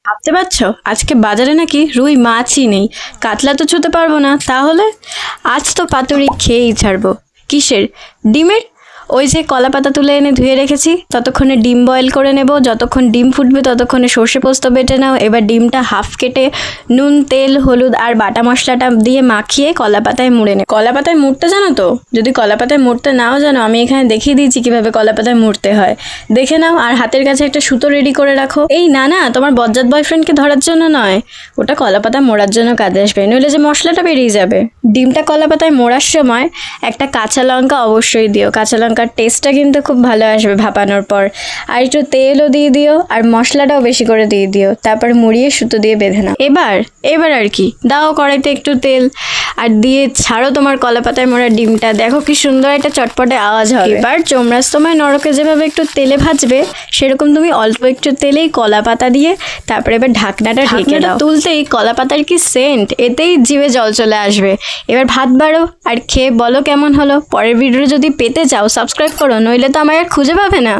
ভাবতে পারছো আজকে বাজারে নাকি রুই মাছই নেই। কাতলা তো ছুতে পারবো না, তাহলে আজ তো পাতুরি খেয়েই ছাড়বো। কিসের? ডিমের। ওই যে কলা পাতা তুলে এনে ধুয়ে রেখেছি, ততক্ষণে ডিম বয়েল করে নেব। যতক্ষণ ডিম ফুটবে ততক্ষণে সর্ষে পোস্ত বেটে নাও। এবার ডিমটা হাফ কেটে নুন, তেল, হলুদ আর বাটা মশলাটা দিয়ে মাখিয়ে কলা পাতায় মুড়ে নে। কলা পাতায় মুড়তে জানো তো? যদি কলা পাতায় মুড়তে নাও জানো, আমি এখানে দেখিয়ে দিয়েছি কিভাবে কলা পাতায় মুড়তে হয়, দেখে নাও। আর হাতের কাছে একটা সুতো রেডি করে রাখো। এই না না, তোমার বজ্জাত বয়ফ্রেন্ডকে ধরার জন্য নয়, ওটা কলা পাতা মোড়ার জন্য কাজে আসবে, নইলে যে মশলাটা বেরিয়ে যাবে। ডিমটা কলা পাতায় মোড়ার সময় একটা কাঁচা লঙ্কা অবশ্যই দিও। কাঁচা লঙ্কার টেস্টটা কিন্তু খুব ভালো আসবে ভাপানোর পর। আর একটু তেলও দিয়ে দিও, আর মশলাটাও বেশি করে দিয়ে দিও। তারপর মুড়িয়ে সুতো দিয়ে বেঁধে নাও। এবার আর কি, দাও কড়াইতে একটু তেল আর দিয়ে ছাড়ো তোমার কলা পাতায় মোড়া ডিমটা। দেখো কি সুন্দর একটা চটপটে আওয়াজ হবে। এবার চোমড়ার সময় নরকে যেভাবে একটু তেলে ভাজবে, সেরকম তুমি অল্প একটু তেলেই কলা পাতা দিয়ে তারপরে এবার ঢাকনাটা ঢেকে দাও। তুলতেই কলা পাতার কি সেন্ট, এতেই জিভে জল চলে আসবে। এবার ভাত বাড়ো আর খেয়ে বলো কেমন হলো। পরের ভিডিও যদি পেতে চাও সাবস্ক্রাইব করো, নইলে তো আমায় আর খুঁজে পাবে না।